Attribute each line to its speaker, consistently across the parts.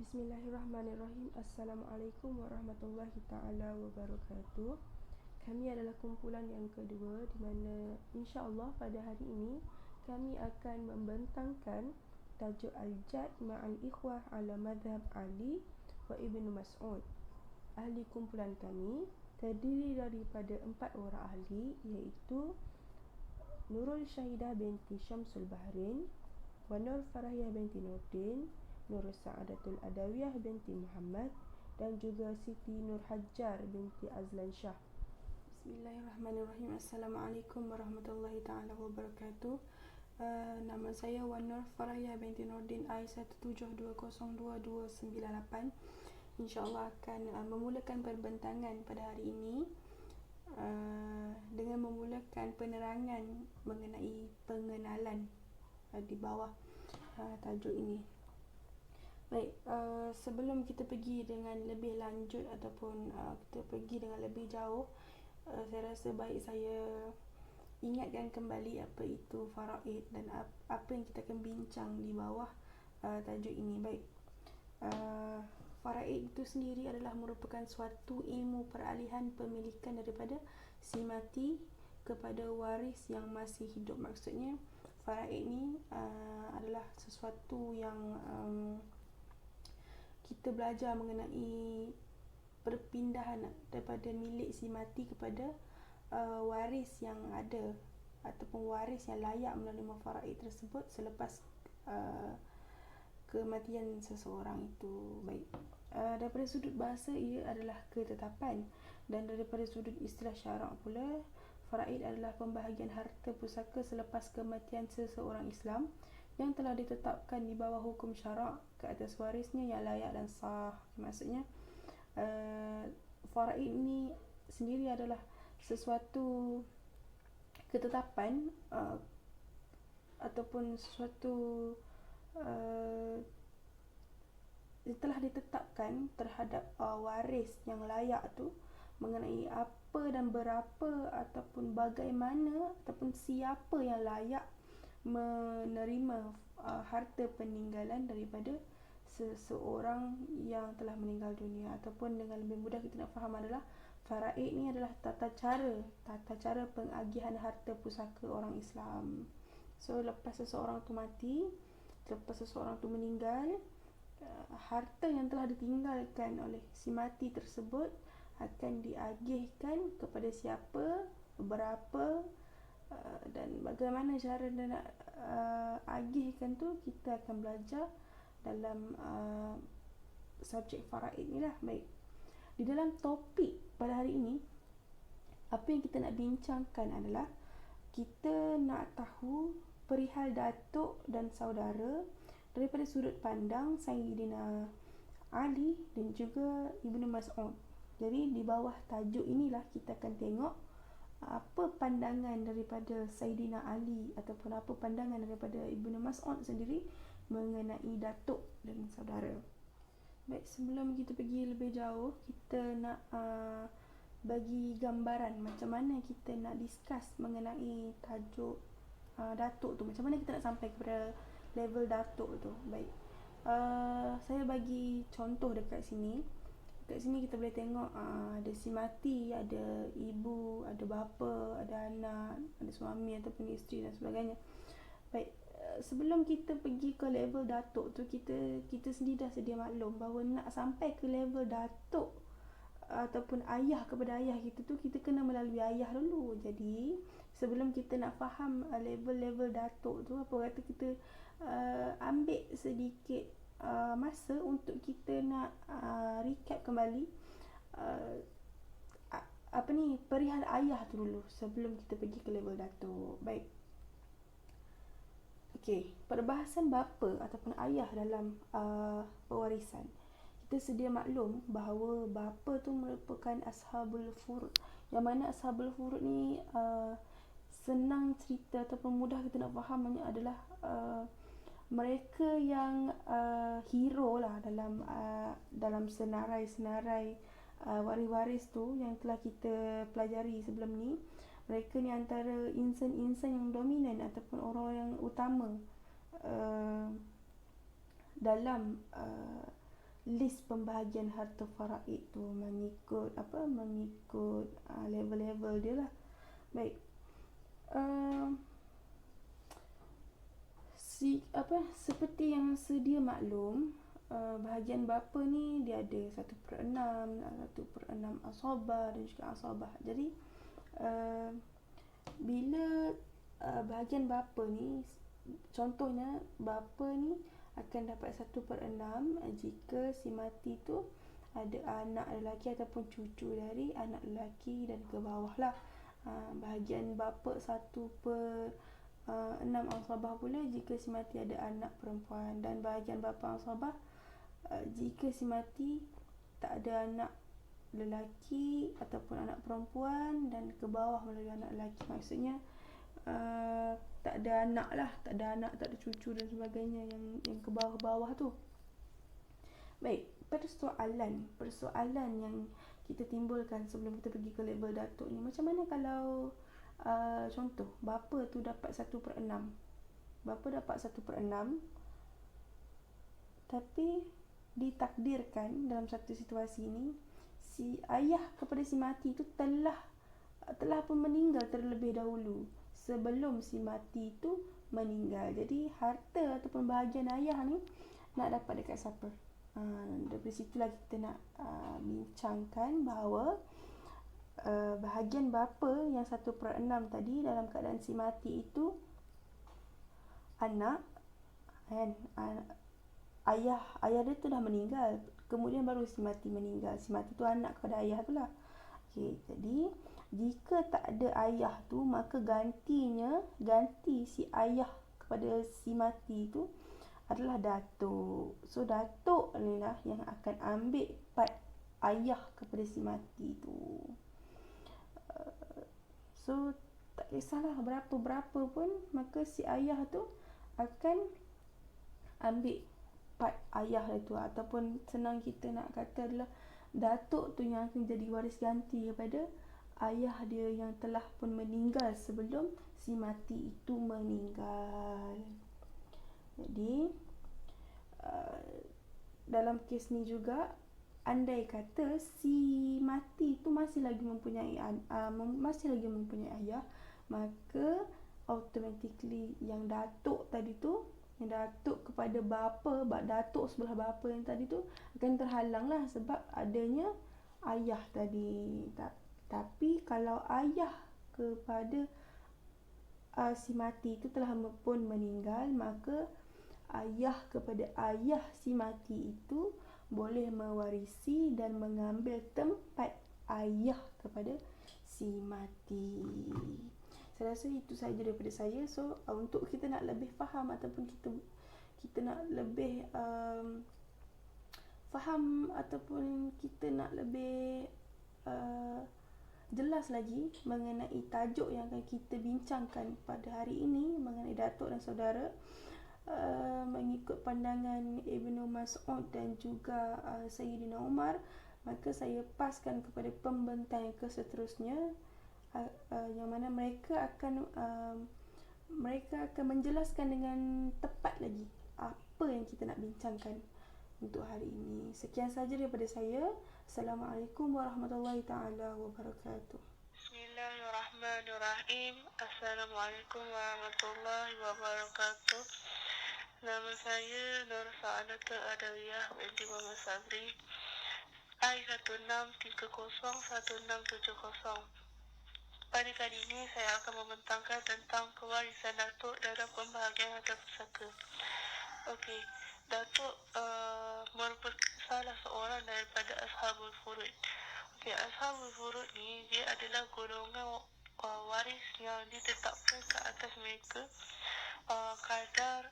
Speaker 1: Bismillahirrahmanirrahim. Assalamualaikum warahmatullahi ta'ala wabarakatuh. Kami adalah kumpulan yang kedua di mana insya-Allah pada hari ini kami akan membentangkan tajuk Al-Jad ma'al ikhwah ala madhab Ali wa Ibnu Mas'ud. Ahli kumpulan kami terdiri daripada 4 orang ahli, iaitu Nurul Syahidah binti Syamsul Bahrain, wa Nur Farahiyah binti Nurdin, Nur Sa'adatul Adawiyah binti Muhammad, dan juga Siti Nur Hajjar binti Azlan Shah. Bismillahirrahmanirrahim. Assalamualaikum warahmatullahi ta'ala wabarakatuh. Nama saya Wan Nur Farahiyah binti Nurdin, I172022298. InsyaAllah akan memulakan perbentangan pada hari ini dengan memulakan penerangan mengenai pengenalan di bawah tajuk ini. Baik, sebelum kita pergi dengan lebih lanjut ataupun kita pergi dengan lebih jauh, saya rasa baik saya ingatkan kembali apa itu faraid dan apa yang kita akan bincang di bawah tajuk ini. Baik, faraid itu sendiri adalah merupakan suatu ilmu peralihan pemilikan daripada si mati kepada waris yang masih hidup. Maksudnya faraid ni adalah sesuatu yang kita belajar mengenai perpindahan daripada milik si mati kepada waris yang ada ataupun waris yang layak menerima faraid tersebut selepas kematian seseorang itu. Baik, daripada sudut bahasa ia adalah ketetapan, dan daripada sudut istilah syarak pula, faraid adalah pembahagian harta pusaka selepas kematian seseorang Islam yang telah ditetapkan di bawah hukum syarak ke atas warisnya yang layak dan sah. Maksudnya faraid ni sendiri adalah sesuatu ketetapan ataupun sesuatu telah ditetapkan terhadap waris yang layak tu mengenai apa dan berapa ataupun bagaimana ataupun siapa yang layak menerima harta peninggalan daripada seseorang yang telah meninggal dunia. Ataupun dengan lebih mudah kita nak faham adalah faraid ni adalah tata cara pengagihan harta pusaka orang Islam. So lepas seseorang tu mati, lepas seseorang tu meninggal, harta yang telah ditinggalkan oleh si mati tersebut akan diagihkan kepada siapa, berapa, dan bagaimana cara dia nak agihkan tu kita akan belajar dalam subjek faraid ni lah. Baik, di dalam topik pada hari ini, apa yang kita nak bincangkan adalah kita nak tahu perihal datuk dan saudara daripada sudut pandang Sayyidina Ali dan juga Ibnu Mas'ud. Jadi di bawah tajuk inilah kita akan tengok apa pandangan daripada Sayyidina Ali ataupun apa pandangan daripada Ibnu Mas'ud sendiri mengenai datuk dan saudara. Baik, sebelum kita pergi lebih jauh, kita nak bagi gambaran macam mana kita nak discuss mengenai tajuk datuk tu, macam mana kita nak sampai kepada level datuk tu. Baik, saya bagi contoh dekat sini. Dekat sini kita boleh tengok ada si mati, ada ibu, ada bapa, ada anak, ada suami ataupun isteri dan sebagainya. Baik, sebelum kita pergi ke level datuk tu, kita sendiri dah sedia maklum bahawa nak sampai ke level datuk ataupun ayah kepada ayah kita tu, kita kena melalui ayah dulu. Jadi sebelum kita nak faham level-level datuk tu, apa kata kita ambil sedikit masa untuk kita nak recap kembali perihal ayah tu dulu sebelum kita pergi ke level datuk. Baik, okey, perbahasan bapa ataupun ayah dalam pewarisan, kita sedia maklum bahawa bapa tu merupakan ashabul furud, yang mana ashabul furud ni senang cerita ataupun mudah kita nak fahamnya adalah mereka yang hero lah dalam senarai-senarai waris-waris tu yang telah kita pelajari sebelum ni. Mereka ni antara insan-insan yang dominan ataupun orang yang utama dalam list pembahagian harta faraid tu mengikut level-level dia lah. Baik. Seperti yang sedia maklum, bahagian bapa ni dia ada 1/6, 1/6 asabah dan juga asabah. Jadi bila bahagian bapa ni, contohnya bapa ni akan dapat 1/6 jika si mati tu ada anak lelaki ataupun cucu dari anak lelaki dan ke bawah lah. Bahagian bapa 1/6 asabah pula jika si mati ada anak perempuan, dan bahagian bapa asabah jika si mati tak ada anak lelaki ataupun anak perempuan dan ke bawah melalui anak lelaki. Maksudnya tak ada anak lah, tak ada cucu dan sebagainya yang ke bawah-bawah tu. Baik, persoalan yang kita timbulkan sebelum kita pergi ke level datuk ni, macam mana kalau contoh bapa tu dapat 1/6, bapa dapat 1/6, tapi ditakdirkan dalam satu situasi ni si ayah kepada si mati tu telah pun meninggal terlebih dahulu sebelum si mati tu meninggal. Jadi harta ataupun bahagian ayah ni nak dapat dekat siapa? Dari situlah kita nak bincangkan bahawa bahagian bapa yang 1/6 tadi dalam keadaan si mati itu anak kan, ayah dia tu dah meninggal, kemudian baru si mati meninggal. Si mati tu anak kepada ayah tu lah. Okay, jadi jika tak ada ayah tu, maka ganti si ayah kepada si mati tu adalah datuk. So datuk ni lah yang akan ambil part ayah kepada si mati tu. So tak kisahlah berapa pun, maka si ayah tu akan ambil part ayah dia tu, ataupun senang kita nak kata adalah datuk tu yang akan jadi waris ganti kepada ayah dia yang telah pun meninggal sebelum si mati itu meninggal. Jadi dalam kes ni juga, andai kata si mati tu masih lagi mempunyai ayah, maka automatically yang datuk tadi tu, yang datuk kepada bapa, datuk sebelah bapa yang tadi tu akan terhalang lah sebab adanya ayah tadi. Tapi kalau ayah kepada si mati itu telah pun meninggal, maka ayah kepada ayah si mati itu boleh mewarisi dan mengambil tempat ayah kepada si mati. Saya rasa itu sahaja daripada saya. So untuk kita nak lebih faham ataupun kita nak lebih faham ataupun kita nak lebih jelas lagi mengenai tajuk yang akan kita bincangkan pada hari ini mengenai datuk dan saudara, mengikut pandangan Ibnu Mas'ud dan juga Sayyidina Umar, maka saya paskan kepada pembentang yang seterusnya, yang mana mereka akan menjelaskan dengan tepat lagi apa yang kita nak bincangkan untuk hari ini. Sekian sahaja daripada saya. Assalamualaikum warahmatullahi taala wabarakatuh.
Speaker 2: Bismillahirrahmanirrahim. Assalamualaikum warahmatullahi wabarakatuh. Nama saya Nur Sa'adatul Adawiyah binti Muhammad Sabri, I16301670. Pada kali ini saya akan membentangkan tentang pewarisan datuk dalam pembahagian harta pusaka. Okey, datuk merupakan salah seorang daripada Ashabul Furud. Okey, Ashabul Furud ni dia adalah golongan waris yang ditetapkan ke atas mereka kadar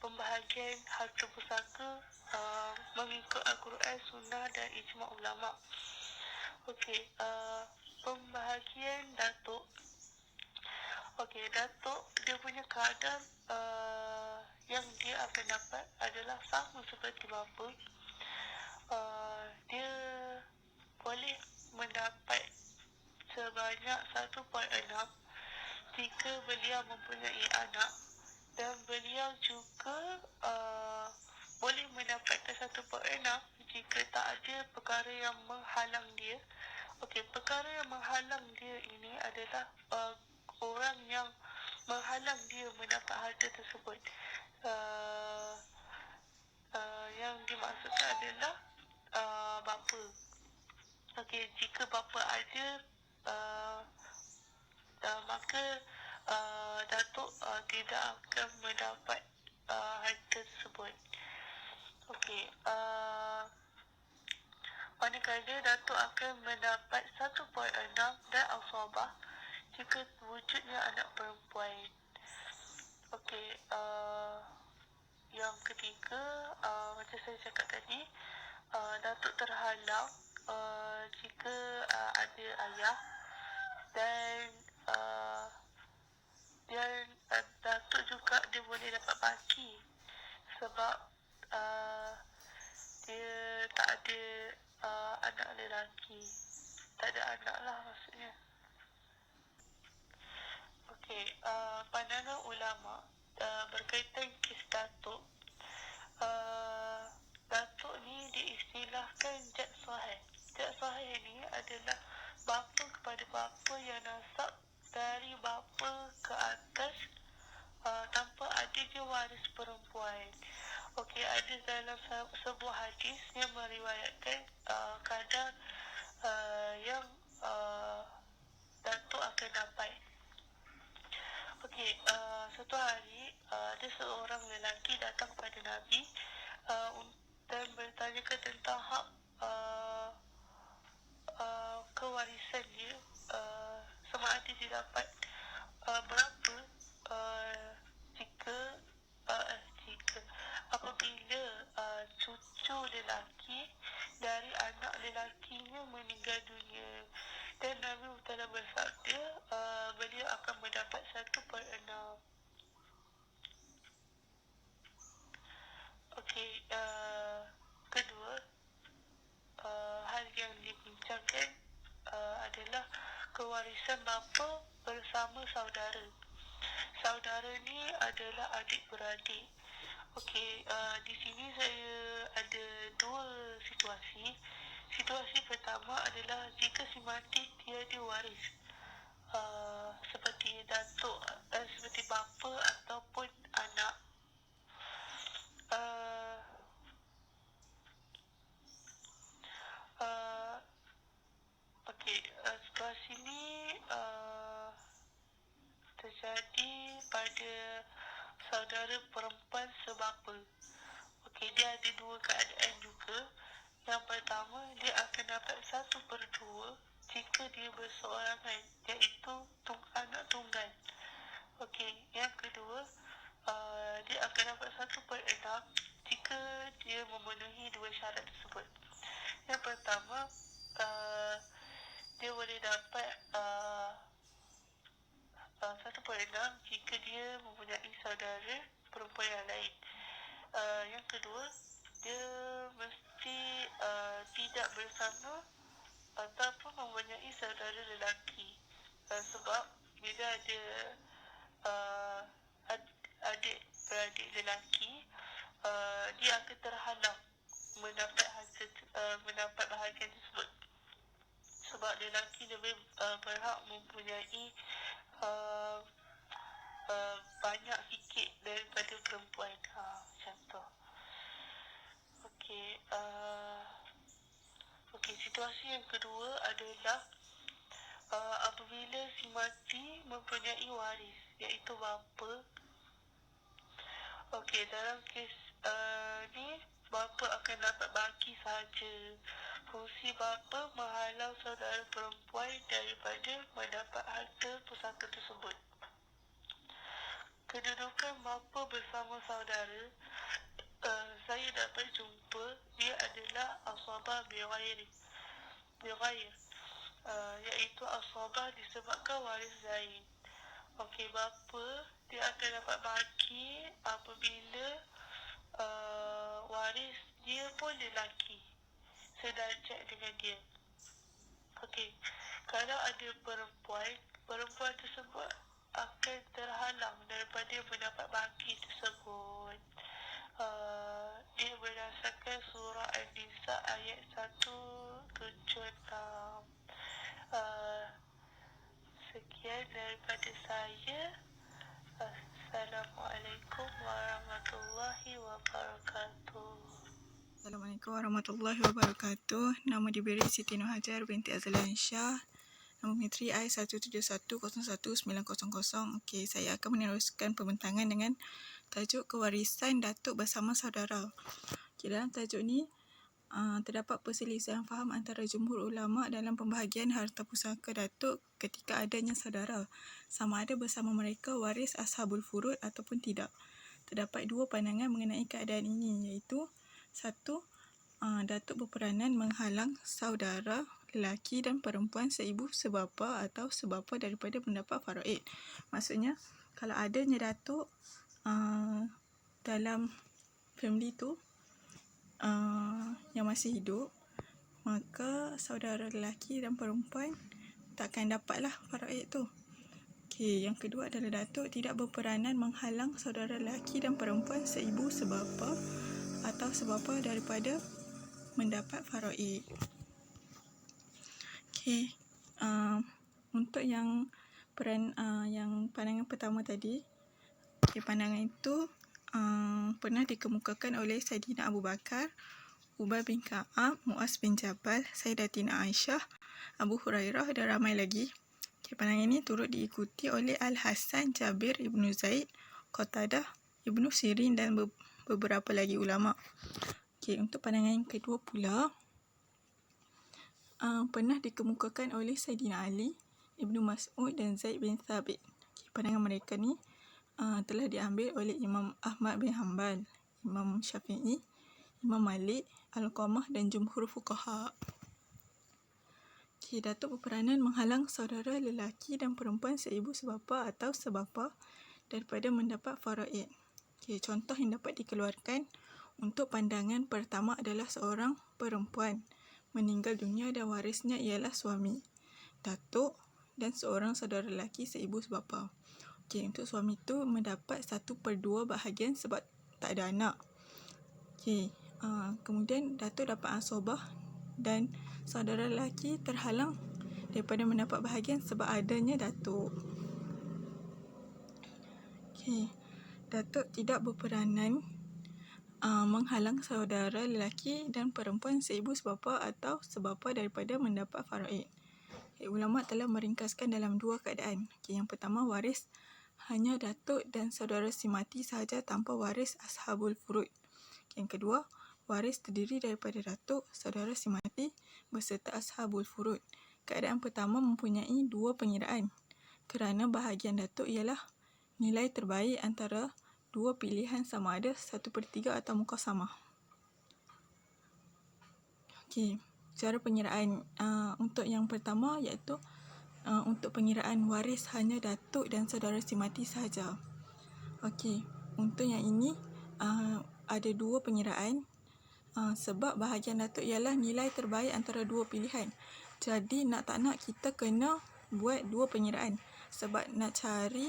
Speaker 2: pembahagian harta pusaka mengikut Al-Quran, Sunnah dan ijma' ulama'. Okey, pembahagian datuk. Okey, datuk dia punya kadar yang dia akan dapat adalah sama seperti bapa. Dia boleh mendapat sebanyak 1/6 jika beliau mempunyai anak, dan beliau juga boleh mendapatkan 1/6 perkara yang menghalang dia. Okey, perkara yang menghalang dia ini adalah orang yang menghalang dia mendapat harta tersebut. Yang dimaksudkan adalah bapa. Okey, jika bapa ada, maka Datuk tidak akan mendapat harta tersebut. Okey, manakala Datuk akan mendapat 1.6 dan asabah jika wujudnya anak perempuan. Okey, yang ketiga, macam saya cakap tadi, Datuk terhalang jika ada ayah dan Datuk juga dia boleh dapat baki sebab dia tak ada anak lelaki, tak ada anak lah maksudnya. Okey, pandangan ulama berkaitan kes Datuk. Datuk ni diistilahkan jad sahih. Jad sahih ni adalah bapa kepada bapa yang nasab dari bapa ke atas tanpa adanya waris perempuan. Okey, ada dalam sebuah hadis yang meriwayatkan kadar yang Datuk akan dapat. Okey, satu hari ada seorang lelaki datang kepada Nabi dan bertanyakan tentang hak kewarisan dia, sama ada dia dapat berapa jika apabila cucu lelaki dari anak lelakinya meninggal dunia. Dan Nabi Muhammad bersabda beliau akan mendapat 1.6. Okey, kedua, hal yang dibincangkan adalah kewarisan bapa bersama saudara. Saudara ni adalah adik-beradik. Okey, di sini saya ada dua situasi. Situasi pertama adalah jika si mati tiada waris, seperti datuk, seperti bapa ataupun anak. Okey, situasi ni terjadi pada saudara perempuan sebapa. Okey, dia ada dua keadaan juga. Yang pertama, dia akan dapat 1/2 jika dia berseorangan, iaitu anak tunggal. Okey, yang kedua, dia akan dapat 1.6 jika dia memenuhi dua syarat tersebut. Yang pertama, dia boleh dapat 1.6 jika dia mempunyai saudara perempuan yang lain. Yang kedua, dia mesti tidak bersama ataupun mempunyai saudara lelaki, sebab bila ada adik-beradik lelaki, dia akan terhalang mendapat bahagian tersebut, sebab lelaki lebih berhak mempunyai banyak sikit daripada perempuan. Macam tu. Okey, situasi yang kedua adalah apabila si mati mempunyai waris, iaitu bapa. Okey, dalam kes ni, bapa akan dapat baki sahaja. Fungsi bapa menghalau saudara perempuan daripada mendapat harta pusaka tersebut. Kedudukan bapa bersama saudara, saya dapat jumpa dia adalah asabah biwair, iaitu asabah disebabkan waris zain. Okey, bapa dia akan dapat baki apabila waris dia pun lelaki, sedarjat dengan dia. Okey, kalau ada perempuan tersebut akan terhalang daripada mendapat baki tersebut. Dia berdasarkan surah An-Nisa ayat 176. Sekian daripada saya. Assalamualaikum warahmatullahi wabarakatuh.
Speaker 3: Assalamualaikum warahmatullahi wabarakatuh. Nama diberi Siti Nur Hajar binti Azlan Shah. Nombor menteri I171011900. Okey, saya akan meneruskan pembentangan dengan tajuk kewarisan datuk bersama saudara. Okey, dalam tajuk ni terdapat perselisihan faham antara jumhur ulama dalam pembahagian harta pusaka datuk ketika adanya saudara, sama ada bersama mereka waris ashabul furud ataupun tidak. Terdapat dua pandangan mengenai keadaan ini, iaitu satu, datuk berperanan menghalang saudara lelaki dan perempuan seibu sebapa atau sebapa daripada mendapat faraid. Maksudnya, kalau adanya datuk dalam family tu yang masih hidup, maka saudara lelaki dan perempuan takkan dapatlah faraid tu. Okey, yang kedua adalah datuk tidak berperanan menghalang saudara lelaki dan perempuan seibu sebapa atau sebapa daripada mendapat faraid. Okey, untuk yang pandangan pertama tadi, pandangan itu pernah dikemukakan oleh Saidina Abu Bakar, Ubay bin Ka'ab, Muaz bin Jabal, Sayyidatina Aisyah, Abu Hurairah dan ramai lagi. Pandangan ini turut diikuti oleh Al-Hasan, Jabir Ibnu Zaid, Qatadah, Ibnu Sirin dan beberapa lagi ulama. Untuk pandangan yang kedua pula, pernah dikemukakan oleh Saidina Ali, Ibnu Mas'ud dan Zaid bin Thabit. Pandangan mereka ni telah diambil oleh Imam Ahmad bin Hanbal, Imam Syafi'i, Imam Malik, Al-Qamah dan jumhur fuqaha. Datuk berperanan menghalang saudara lelaki dan perempuan seibu sebapa atau sebapa daripada mendapat faraid. Contoh yang dapat dikeluarkan untuk pandangan pertama adalah seorang perempuan meninggal dunia dan warisnya ialah suami, datuk dan seorang saudara lelaki seibu sebapa. Untuk suami tu mendapat 1/2 bahagian sebab tak ada anak. Kemudian datuk dapat asobah dan saudara lelaki terhalang daripada mendapat bahagian sebab adanya datuk. Datuk tidak berperanan menghalang saudara lelaki dan perempuan seibu sebapa atau sebapa daripada mendapat faraid. Ulama telah meringkaskan dalam dua keadaan. Yang pertama, waris hanya datuk dan saudara si mati sahaja tanpa waris ashabul furud. Yang kedua, waris terdiri daripada datuk, saudara si mati beserta ashabul furud. Keadaan pertama mempunyai dua pengiraan, kerana bahagian datuk ialah nilai terbaik antara dua pilihan sama ada 1/3 atau muqasamah. Cara pengiraan untuk yang pertama iaitu untuk pengiraan waris hanya datuk dan saudara si mati sahaja. Untuk yang ini ada dua pengiraan sebab bahagian datuk ialah nilai terbaik antara dua pilihan. Jadi nak tak nak kita kena buat dua pengiraan sebab nak cari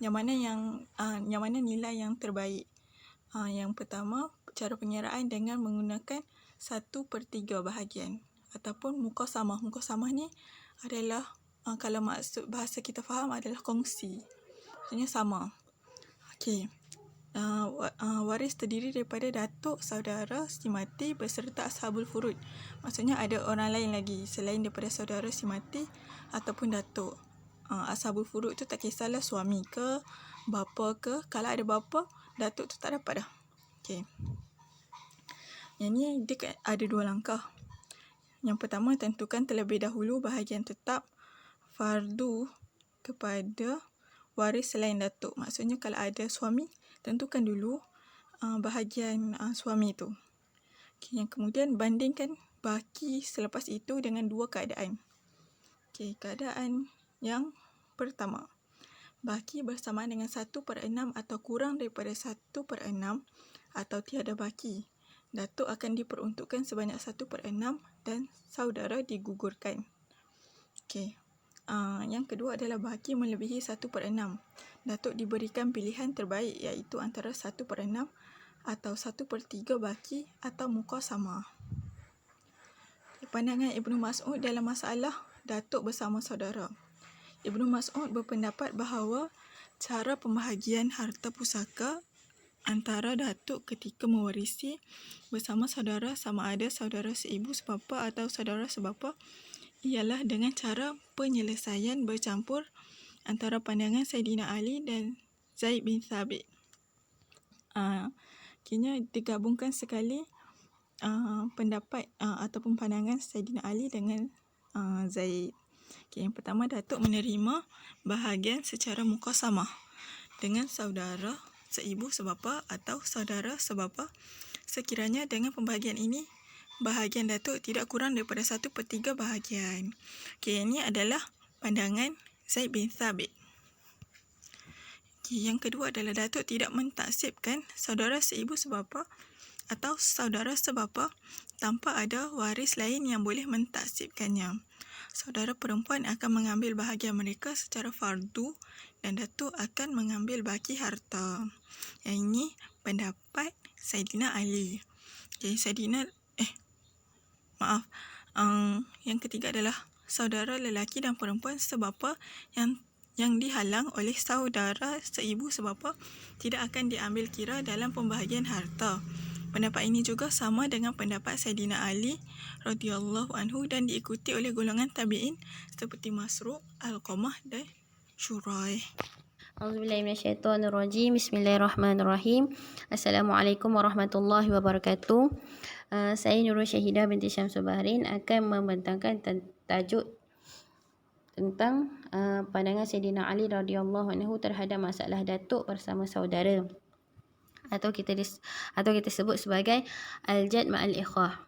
Speaker 3: yang mana nilai yang terbaik. Yang pertama, cara pengiraan dengan menggunakan 1/3 bahagian ataupun muqasamah. Muqasamah ni adalah kalau maksud bahasa kita faham adalah kongsi. Maksudnya sama. Waris terdiri daripada datuk, saudara si mati beserta ashabul furud. Maksudnya ada orang lain lagi selain daripada saudara si mati ataupun datuk. Ashabul furud tu tak kisahlah suami ke, bapa ke. Kalau ada bapa, datuk tu tak dapat dah. Yang ni dia ada dua langkah. Yang pertama, tentukan terlebih dahulu bahagian tetap fardu kepada waris selain datuk. Maksudnya kalau ada suami, tentukan dulu bahagian suami tu. Yang kemudian bandingkan baki selepas itu dengan dua keadaan. Keadaan yang pertama, baki bersamaan dengan 1/6 atau kurang daripada 1/6 atau tiada baki. Datuk akan diperuntukkan sebanyak 1/6 dan saudara digugurkan. Yang kedua adalah bahagi melebihi 1/6. Datuk diberikan pilihan terbaik iaitu antara 1/6 atau 1/3 bahagi atau muqasamah. Pandangan Ibnu Mas'ud dalam masalah datuk bersama saudara. Ibnu Mas'ud berpendapat bahawa cara pembahagian harta pusaka antara datuk ketika mewarisi bersama saudara sama ada saudara seibu sebapa atau saudara sebapa ialah dengan cara penyelesaian bercampur antara pandangan Saidina Ali dan Zaid bin Thabit. Kini digabungkan sekali pendapat ataupun pandangan Saidina Ali dengan Zaid. Yang pertama, datuk menerima bahagian secara muqasamah dengan saudara seibu sebapa atau saudara sebapa sekiranya dengan pembahagian ini bahagian datuk tidak kurang daripada 1/3 bahagian. Ini adalah pandangan Zaid bin Thabit. Yang kedua adalah datuk tidak mentaksibkan saudara seibu sebapa atau saudara sebapa tanpa ada waris lain yang boleh mentaksibkannya. Saudara perempuan akan mengambil bahagian mereka secara fardu dan datuk akan mengambil baki harta. Yang ini pendapat Saidina Ali. Yang ketiga adalah saudara lelaki dan perempuan sebapa yang dihalang oleh saudara seibu sebapa tidak akan diambil kira dalam pembahagian harta. Pendapat ini juga sama dengan pendapat Saidina Ali radhiyallahu anhu dan diikuti oleh golongan tabi'in seperti Masruq, Alqamah dan Syuraih.
Speaker 4: A'udzubillahi minasyaitonirrajim. Bismillahirrahmanirrahim. Assalamualaikum warahmatullahi wabarakatuh. Saya Nurul Syahidah binti Syamsul Bahrain akan membentangkan tajuk tentang pandangan Saidina Ali radhiyallahu anhu terhadap masalah datuk bersama saudara, atau kita sebut sebagai al-jad ma'al ikhwah.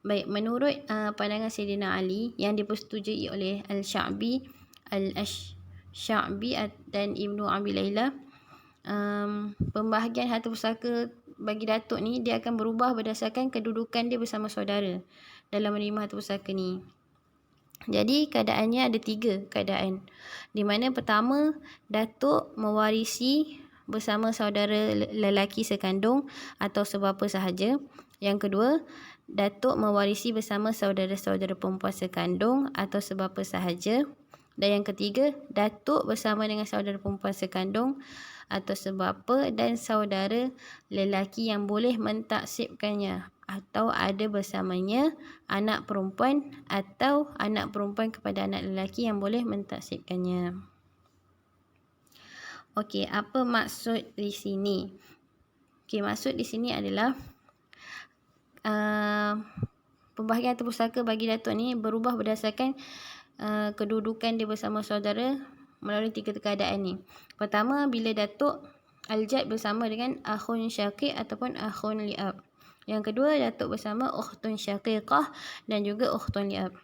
Speaker 4: Baik, menurut pandangan Saidina Ali yang dipersetujui oleh Al-Sya'bi, Al-Sya'bi dan Ibnu Abi Layla, pembahagian harta pusaka bagi datuk ni dia akan berubah berdasarkan kedudukan dia bersama saudara dalam menerima harta pusaka ni. Jadi keadaannya ada 3 keadaan, di mana pertama, datuk mewarisi bersama saudara lelaki sekandung atau sebapa sahaja. Yang kedua, datuk mewarisi bersama saudara-saudara perempuan sekandung atau sebapa sahaja. Dan yang ketiga, datuk bersama dengan saudara perempuan sekandung atau sebapa dan saudara lelaki yang boleh mentaksibkannya, atau ada bersamanya anak perempuan atau anak perempuan kepada anak lelaki yang boleh mentaksibkannya. Okey, apa maksud di sini? Maksud di sini adalah pembahagian harta pusaka bagi datuk ni berubah berdasarkan kedudukan dia bersama saudara melalui 3 keadaan ni. Pertama, bila datuk al-jad bersama dengan akhun syaqiq ataupun akhun li'ab. Yang kedua, datuk bersama ukhtun syaqiqah dan juga ukhtun li'ab.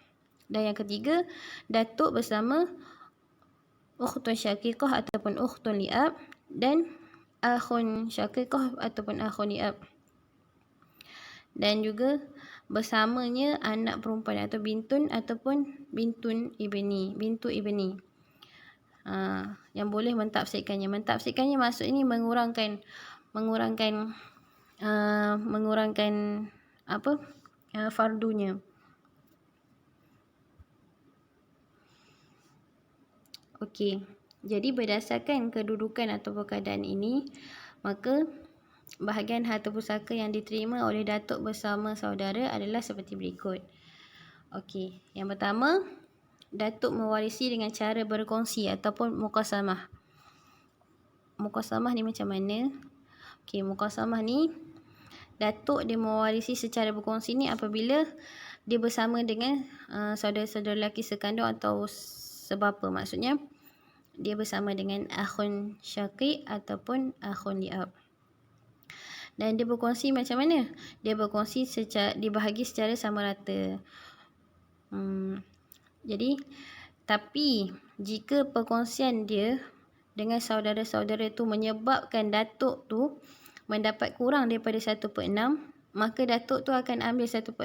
Speaker 4: Dan yang ketiga, datuk bersama ukhtun syaqiqah ataupun ukhtun li'ab dan akhun syaqiqah ataupun akhun li'ab. Dan juga bersamanya anak perempuan atau bintun ataupun bintu ibni. Yang boleh mentafsirkannya. Mentafsirkannya maksud ini mengurangkan fardunya. Okey. Jadi berdasarkan kedudukan atau keadaan ini, maka bahagian harta pusaka yang diterima oleh datuk bersama saudara adalah seperti berikut. Okey, yang pertama, datuk mewarisi dengan cara berkongsi ataupun muqasamah. Muqasamah ni macam mana? Okey, muqasamah ni datuk dia mewarisi secara berkongsi ni apabila dia bersama dengan saudara-saudara lelaki sekandung atau sebapa. Maksudnya dia bersama dengan akhun syaqiq ataupun akhun li'ab. Dan dia berkongsi macam mana? Dia berkongsi dibahagi secara sama rata. Jadi, tapi jika perkongsian dia dengan saudara-saudara tu menyebabkan datuk tu mendapat kurang daripada 1/6, maka datuk tu akan ambil 1/6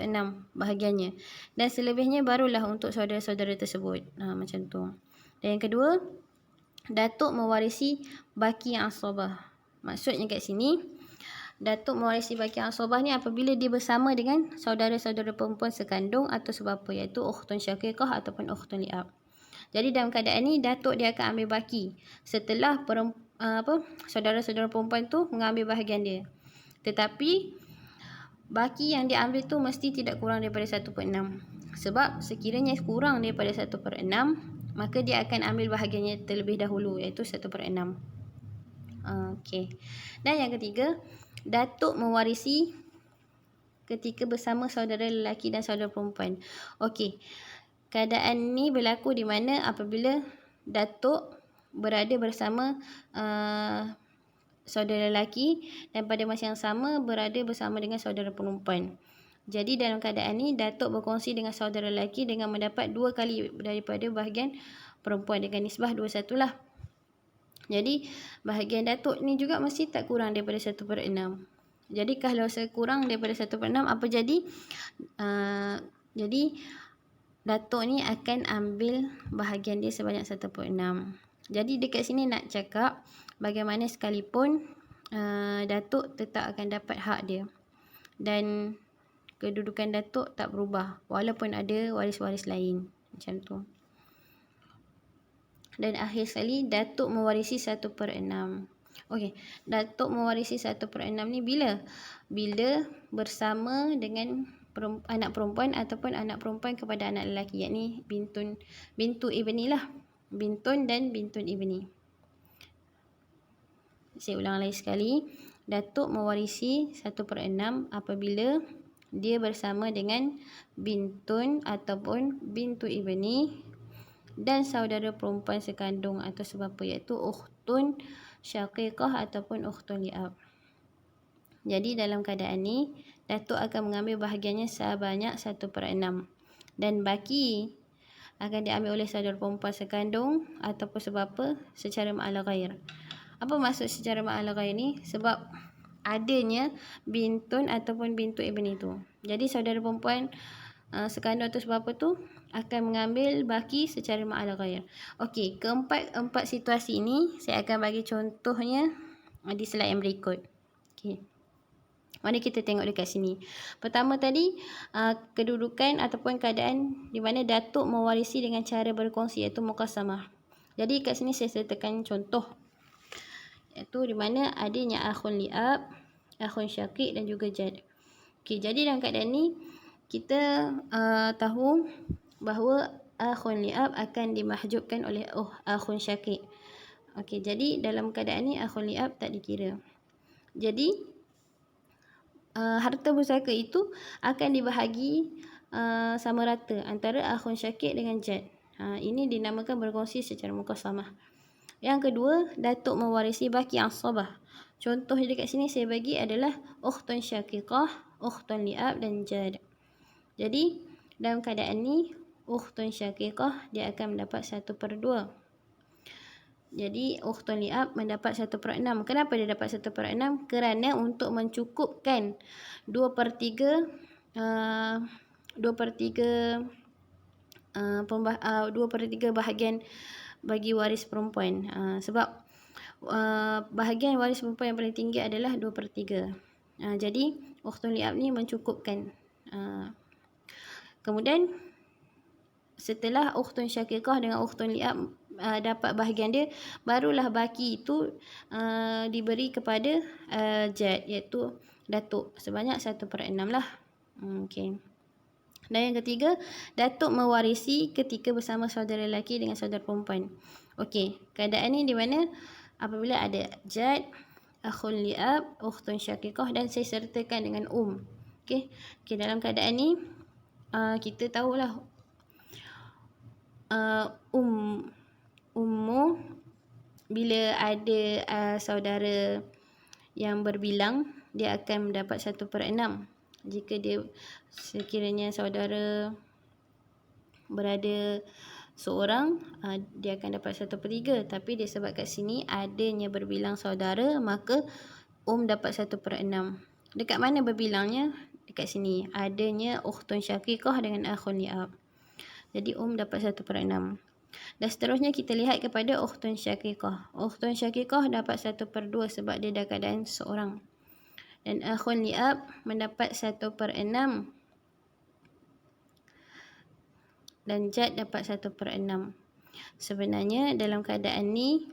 Speaker 4: bahagiannya. Dan selebihnya barulah untuk saudara-saudara tersebut. Macam tu. Dan yang kedua, datuk mewarisi baki asabah. Maksudnya kat sini, datuk mewarisi baki asabah ni apabila dia bersama dengan saudara-saudara perempuan sekandung atau sebapa, iaitu ukhtun syaqiqah ataupun ukhtun li'ab. Jadi dalam keadaan ni datuk dia akan ambil baki setelah saudara-saudara perempuan tu mengambil bahagian dia. Tetapi baki yang dia ambil tu mesti tidak kurang daripada 1/6. Sebab sekiranya kurang daripada 1/6, maka dia akan ambil bahagiannya terlebih dahulu, iaitu 1/6. Okey. Dan yang ketiga, datuk mewarisi ketika bersama saudara lelaki dan saudara perempuan. Okey. Keadaan ni berlaku di mana apabila datuk berada bersama saudara lelaki dan pada masa yang sama berada bersama dengan saudara perempuan. Jadi dalam keadaan ni datuk berkongsi dengan saudara lelaki dengan mendapat 2 kali daripada bahagian perempuan dengan nisbah 2:1 lah. Jadi bahagian datuk ni juga mesti tak kurang daripada 1/6. Jadi kalau kurang daripada 1/6 apa jadi? Jadi datuk ni akan ambil bahagian dia sebanyak 1/6. Jadi dekat sini nak cakap bagaimana sekalipun datuk tetap akan dapat hak dia. Dan kedudukan datuk tak berubah walaupun ada waris-waris lain. Macam tu. Dan akhir sekali, datuk mewarisi 1/6. Okey, datuk mewarisi 1/6 ni bila? Bila bersama dengan anak perempuan ataupun anak perempuan kepada anak lelaki, yakni bintu ibni lah. Bintun dan bintun ibni. Saya ulang lagi sekali. Datuk mewarisi 1/6 apabila dia bersama dengan bintun ataupun bintu ibni dan saudara perempuan sekandung atau sebapa, iaitu ukhtun syaqiqah ataupun ukhtun li'ab. Jadi dalam keadaan ni, datuk akan mengambil bahagiannya sebanyak 1/6 dan baki akan diambil oleh saudara perempuan sekandung ataupun sebapa secara ma'al ghair. Apa maksud secara ma'al ghair ni? Sebab adanya bintun ataupun bintu ibni tu. Jadi saudara perempuan sekandung atau sebapa tu akan mengambil baki secara ma'al ghair. Okey, keempat situasi ini saya akan bagi contohnya di slide yang berikut. Okey. Mari kita tengok dekat sini. Pertama tadi, kedudukan ataupun keadaan di mana datuk mewarisi dengan cara berkongsi, iaitu muqasamah. Jadi kat sini saya sertakan contoh, iaitu di mana adanya akhun li'ab, akhun syaqiq dan juga jad. Okey, jadi dalam keadaan ni kita tahu bahawa akhun li'ab akan dimahjubkan oleh akhun syaqiq. Okey, jadi dalam keadaan ni akhun li'ab tak dikira. Jadi harta pusaka itu akan dibahagi sama rata antara akhun syaqiq dengan jad. Ini dinamakan berkongsi secara muqasamah. Yang kedua, datuk mewarisi baki asabah. Contoh dekat sini saya bagi adalah ukhtun syaqiqah, ukhtun li'ab dan jad. Jadi dalam keadaan ni ukhtun syaqiqah dia akan mendapat 1/2. Jadi ukhtun li'ab mendapat 1/6. Kenapa dia dapat 1/6? Kerana untuk mencukupkan 2/3 bahagian bagi waris perempuan. Sebab bahagian waris perempuan yang paling tinggi adalah 2/3. Jadi ukhtun li'ab ni mencukupkan. Kemudian setelah ukhtun syaqiqah dengan ukhtun li'ab dapat bahagian dia, barulah baki itu diberi kepada jad, iaitu datuk sebanyak 1/6 lah. Okey. Dan yang ketiga, datuk mewarisi ketika bersama saudara lelaki dengan saudara perempuan. Okey, keadaan ni di mana apabila ada jad, akhun li'ab, ukhtun syaqiqah dan saya sertakan dengan Okey, dalam keadaan ni kita tahulah ummu bila ada saudara yang berbilang, dia akan mendapat 1/6. Jika dia sekiranya saudara berada seorang, dia akan dapat 1/3. Tapi disebab kat sini adanya berbilang saudara, maka dapat 1/6. Dekat mana berbilangnya? Dekat sini. Adanya ukhtun syaqiqah dengan akhun li'ab. Jadi dapat 1/6. Dan seterusnya kita lihat kepada ukhtun syaqiqah. Ukhtun syaqiqah dapat 1/2 sebab dia dah keadaan seorang. Dan akhun li'ab mendapat 1/6. Dan jad dapat 1/6. Sebenarnya dalam keadaan ni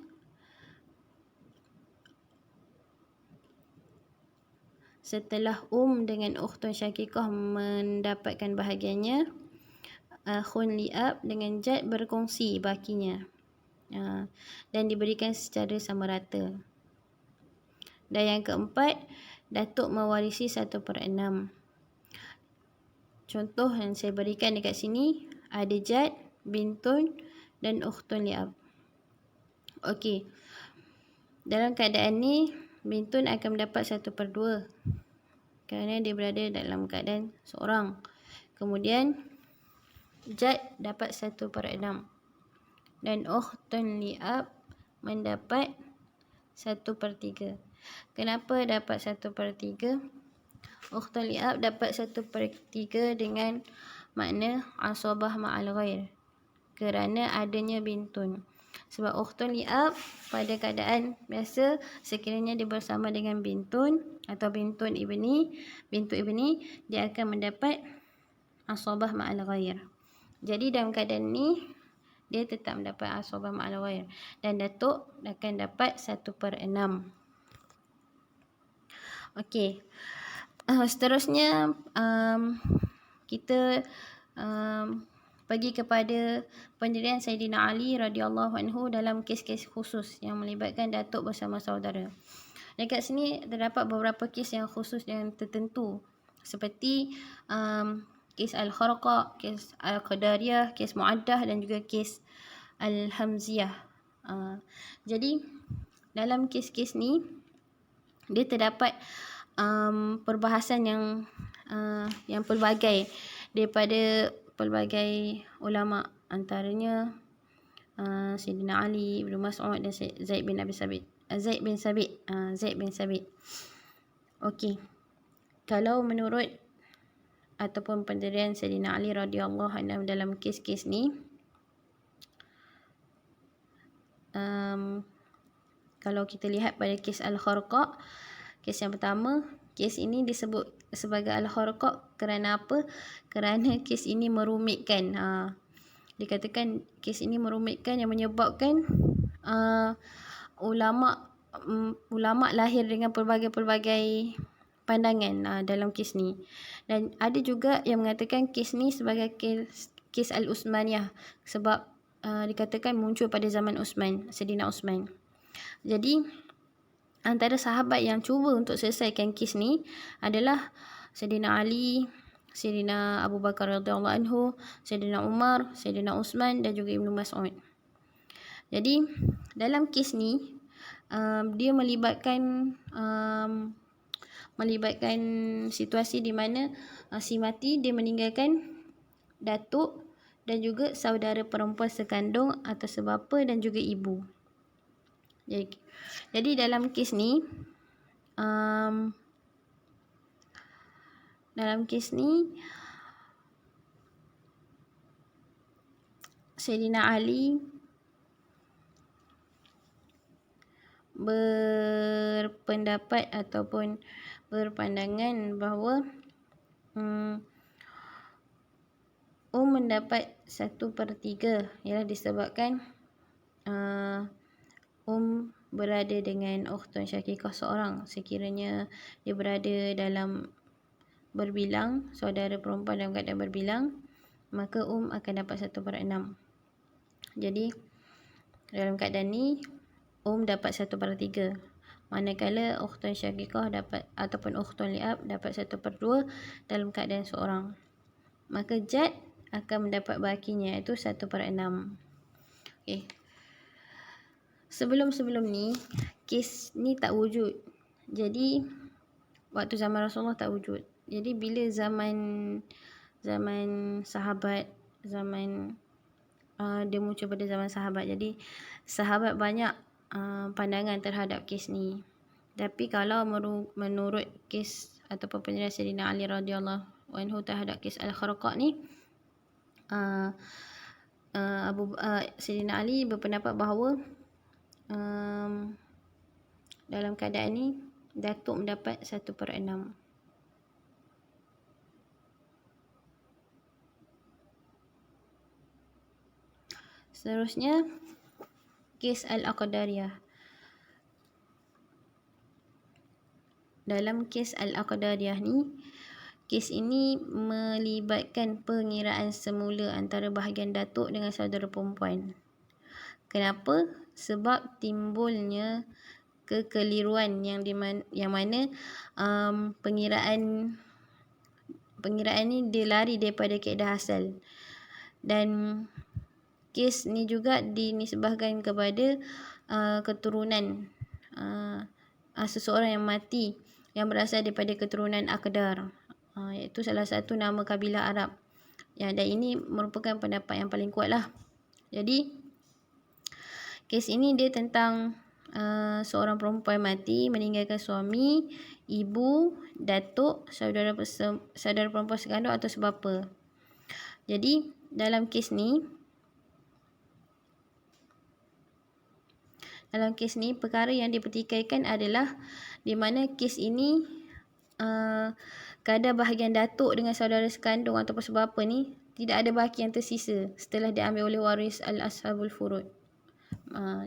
Speaker 4: setelah dengan ukhtun syaqiqah mendapatkan bahagiannya, akhun li'ab dengan jad berkongsi bakinya. Dan diberikan secara sama rata. Dan yang keempat, datuk mewarisi 1/6. Contoh yang saya berikan dekat sini, ada jad, bintun dan ukhtun li'ab. Okey. Dalam keadaan ni, bintun akan mendapat 1/2 kerana dia berada dalam keadaan seorang. Kemudian jad dapat 1/6 dan ukhtun li'ab mendapat 1/3. Kenapa dapat 1/3? Ukhtun li'ab dapat 1/3 dengan makna asabah ma'al ghair kerana adanya bintun. Sebab ukhtun li'ab pada keadaan biasa sekiranya dia bersama dengan bintun atau bintu ibni, dia akan mendapat asabah ma'al ghair. Jadi dalam keadaan ni dia tetap mendapat asabah ma'al ghair dan datuk akan dapat 1/6. Okey. Seterusnya kita pergi kepada pendirian Sayyidina Ali radhiyallahu anhu dalam kes-kes khusus yang melibatkan datuk bersama saudara. Dekat sini terdapat beberapa kes yang khusus yang tertentu seperti kes Al-Kharqa, kes Al-Qadariyah, kes Mu'addah dan juga kes Al-Hamziyah. Jadi dalam kes-kes ni dia terdapat perbahasan yang pelbagai daripada pelbagai ulama, antaranya Sayyidina Ali, Ibnu Mas'ud dan Zaid bin Sabit. Okey. Kalau menurut ataupun pendirian Sayyidina Ali radhiyallahu anhu dalam kes-kes ni, kalau kita lihat pada kes Al-Kharqa, kes yang pertama, kes ini disebut sebagai Al-Kharqa kerana apa? Kerana kes ini merumitkan. Dikatakan kes ini merumitkan yang menyebabkan ulama lahir dengan pelbagai pandangan dalam kes ni. Dan ada juga yang mengatakan kes ni sebagai kes Al-Utsmaniyah sebab dikatakan muncul pada zaman Sayyidina Utsman. Jadi antara sahabat yang cuba untuk selesaikan kes ni adalah Sayyidina Ali, Sayyidina Abu Bakar radhiyallahu anhu, Sayyidina Umar, Sayyidina Utsman dan juga Ibnu Mas'ud. Jadi dalam kes ni dia melibatkan situasi di mana si mati dia meninggalkan datuk dan juga saudara perempuan sekandung atau sebapa dan juga ibu. Jadi dalam kes ni Sayyidina Ali berpendapat ataupun berpandangan bahawa mendapat 1/3 ialah disebabkan berada dengan ukhtun syaqiqah seorang. Sekiranya dia berada dalam berbilang, saudara perempuan dalam keadaan berbilang, maka akan dapat 1/6. Jadi dalam keadaan ni dapat 1/3. Manakala ukhtun syaqiqah dapat ataupun ukhtun li'ab dapat 1/2 dalam keadaan seorang. Maka jad akan mendapat bahagiannya iaitu 1/6. Okey. Sebelum ni kes ni tak wujud. Jadi waktu zaman Rasulullah tak wujud. Jadi bila zaman sahabat, dia muncul pada zaman sahabat. Jadi sahabat banyak pandangan terhadap kes ni. Tapi kalau menurut kes ataupun penjelasan Sayyidina Ali radhiyallahu anhu terhadap kes Al-Kharqa ni, Sayyidina Ali berpendapat bahawa dalam keadaan ni datuk mendapat 1/6. Seterusnya kes Al-Aqdariyah. Dalam kes Al-Aqdariyah ni, kes ini melibatkan pengiraan semula antara bahagian datuk dengan saudara perempuan. Kenapa? Sebab timbulnya kekeliruan yang mana pengiraan ni dia lari daripada kaedah asal. Dan kes ni juga dinisbahkan kepada keturunan seseorang yang mati yang berasal daripada keturunan Aqdar, iaitu salah satu nama kabilah Arab. Dan ini merupakan pendapat yang paling kuat lah. Jadi kes ini dia tentang seorang perempuan mati meninggalkan suami, ibu, datuk, saudara perempuan sekandung atau sebapa. Jadi dalam kes ni perkara yang dipertikaikan adalah di mana kes ini kadar bahagian datuk dengan saudara sekandung ataupun sebapa ni tidak ada baki yang tersisa setelah diambil oleh waris al-ashabul furud.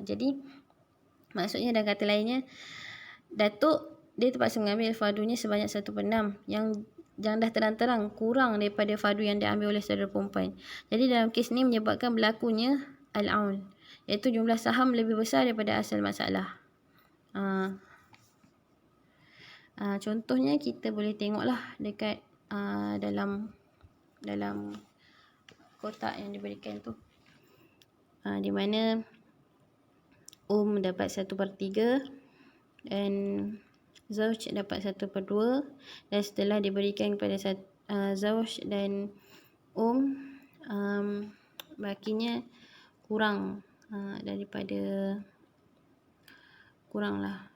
Speaker 4: Jadi maksudnya dalam kata lainnya, datuk dia terpaksa mengambil fardunya sebanyak 1/6 yang dah terang-terang kurang daripada fardu yang diambil oleh saudara perempuan. Jadi dalam kes ni menyebabkan berlakunya al-aul, iaitu jumlah saham lebih besar daripada asal masalah. Contohnya kita boleh tengoklah dekat dalam kotak yang diberikan tu, di mana dapat 1/3 dan Zauj dapat 1/2, dan setelah diberikan kepada Zauj dan bakinya kurang kuranglah,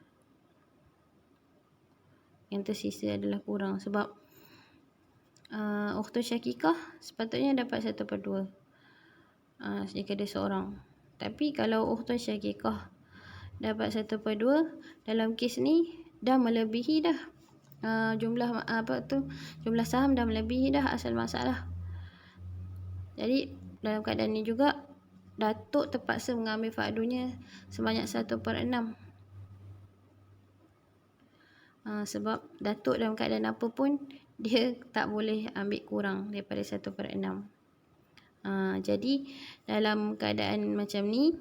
Speaker 4: yang tersisa adalah kurang sebab ukhtul syakikah sepatutnya dapat 1/2 jika ada seorang. Tapi kalau ukhtul syakikah dapat 1/2, dalam kes ni dah melebihi dah jumlah saham dah melebihi dah asal masalah. Jadi dalam keadaan ni juga datuk terpaksa mengambil fardunya sebanyak 1/6. Sebab datuk dalam keadaan apa pun dia tak boleh ambil kurang daripada 1/6. Jadi dalam keadaan macam ni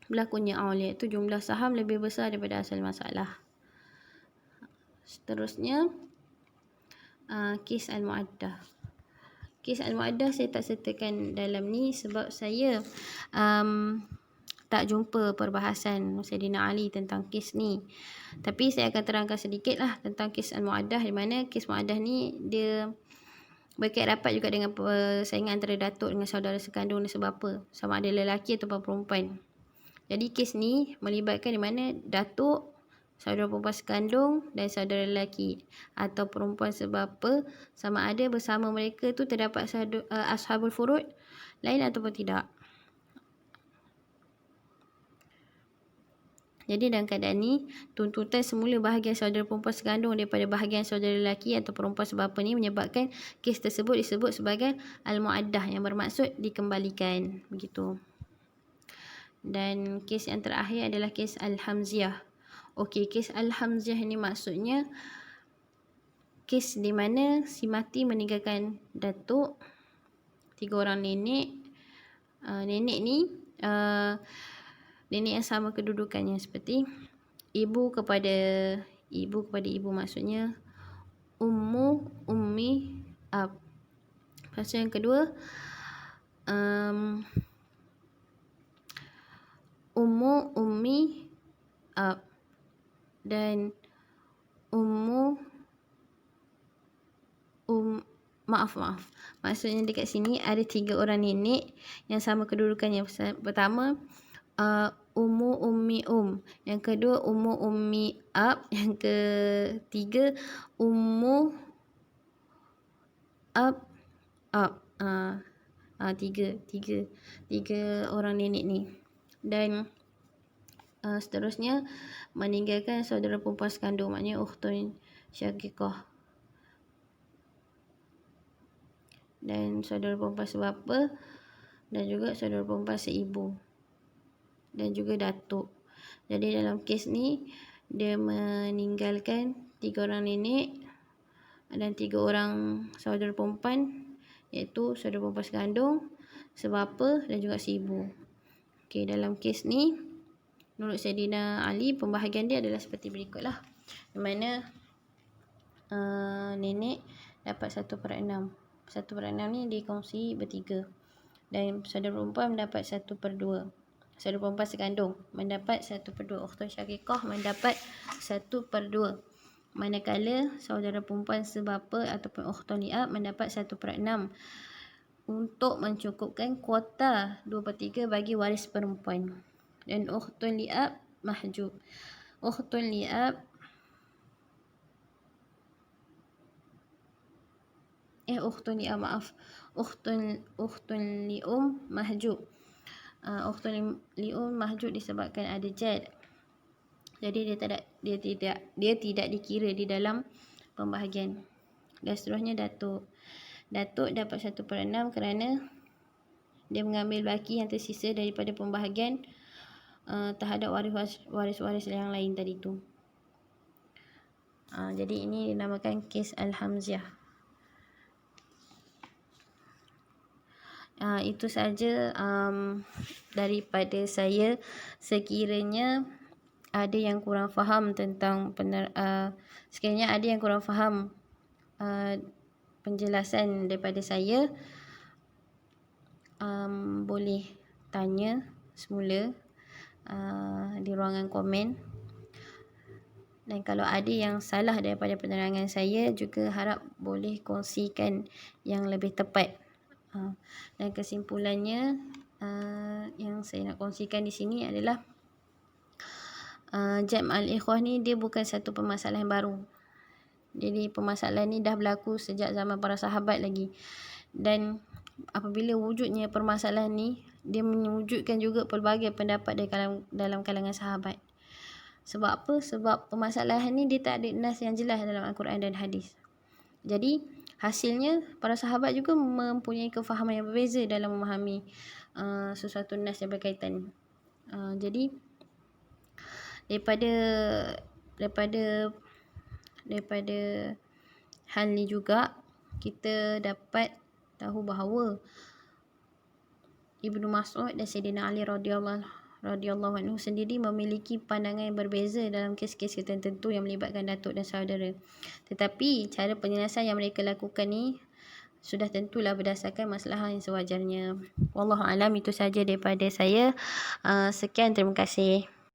Speaker 4: berlakunya aul, iaitu jumlah saham lebih besar daripada asal masalah. Seterusnya kes al-mu'addah. Kes al-mu'addah saya tak sertakan dalam ni sebab saya tak jumpa perbahasan Sayyidina Ali tentang kes ni. Tapi saya akan terangkan sedikit lah tentang kes al-mu'addah, di mana kes mu'addah ni dia berkait rapat juga dengan persaingan antara datuk dengan saudara sekandung dan sebapa, sama ada lelaki atau perempuan. Jadi kes ni melibatkan di mana datuk, saudara perempuan sekandung dan saudara lelaki atau perempuan sebapa, sama ada bersama mereka tu terdapat ashabul furud lain ataupun tidak. Jadi dalam keadaan ni, tuntutan semula bahagian saudara perempuan sekandung daripada bahagian saudara lelaki atau perempuan sebapa ni menyebabkan kes tersebut disebut sebagai al-mu'addah, yang bermaksud dikembalikan, begitu. Dan kes yang terakhir adalah kes al-hamziyah. Okey, kes al-hamziyah ni maksudnya kes di mana si mati meninggalkan datuk, 3 orang nenek. Nenek ni nenek yang sama kedudukannya seperti ibu kepada ibu, maksudnya ummi, ab. Lepas yang kedua ummi, ab, dan maaf. Maksudnya dekat sini ada 3 orang nenek yang sama kedudukannya. Pertama ummu ummi yang kedua ummu ummi ab, yang ketiga ummu ab. Tiga orang nenek ni. Dan seterusnya meninggalkan saudara perempuan sekandung, maknanya ukhtun syaqiqah. Dan saudara perempuan sebapa dan juga saudara perempuan seibu dan juga datuk. Jadi dalam kes ni dia meninggalkan 3 orang nenek dan 3 orang saudara perempuan, iaitu saudara perempuan sekandung, sebapa dan juga seibu. Okey, dalam kes ni menurut Saidina Ali pembahagian dia adalah seperti berikutlah. Di mana nenek dapat 1/6. 1/6 ni dikongsi bertiga. Dan saudara perempuan mendapat 1/2. Saudara perempuan sekandung mendapat 1/2. Ukhtun syaqiqah mendapat 1/2. Manakala saudara perempuan sebapa ataupun ukhtun li'ab mendapat 1/6 untuk mencukupkan kuota 2/3 bagi waris perempuan. Dan ukhtun li'ab mahjub. Ukhtun li'ab ukhtun li'um mahjub. Ukhtun li'um mahjub disebabkan ada jad. Jadi dia tidak dikira di dalam pembahagian. Dan seterusnya datuk. Datuk dapat 1/6 kerana dia mengambil baki yang tersisa daripada pembahagian terhadap waris-waris yang lain tadi tu. Jadi ini dinamakan kes Al-Hamziah. Itu saja daripada saya. Sekiranya ada yang kurang faham tentang sekiranya ada yang kurang faham penjelasan daripada saya, boleh tanya semula di ruangan komen. Dan kalau ada yang salah daripada penerangan saya, juga harap boleh kongsikan yang lebih tepat. Dan kesimpulannya yang saya nak kongsikan di sini adalah Jam' al-Ikhwah ni dia bukan satu permasalahan baru. Jadi permasalahan ni dah berlaku sejak zaman para sahabat lagi. Dan apabila wujudnya permasalahan ni, dia mewujudkan juga pelbagai pendapat dalam kalangan sahabat. Sebab apa? Sebab permasalahan ni dia tak ada nas yang jelas dalam Al-Quran dan hadis. Jadi hasilnya para sahabat juga mempunyai kefahaman yang berbeza dalam memahami sesuatu nas yang berkaitan. Jadi daripada hal ni juga kita dapat tahu bahawa Ibnu Mas'ud dan Sayyidina Ali radhiyallahu anhu sendiri memiliki pandangan yang berbeza dalam kes-kes tertentu yang melibatkan datuk dan saudara. Tetapi cara penyelesaian yang mereka lakukan ni sudah tentulah berdasarkan masalah yang sewajarnya. Wallahu alam, itu saja daripada saya. Sekian, terima kasih.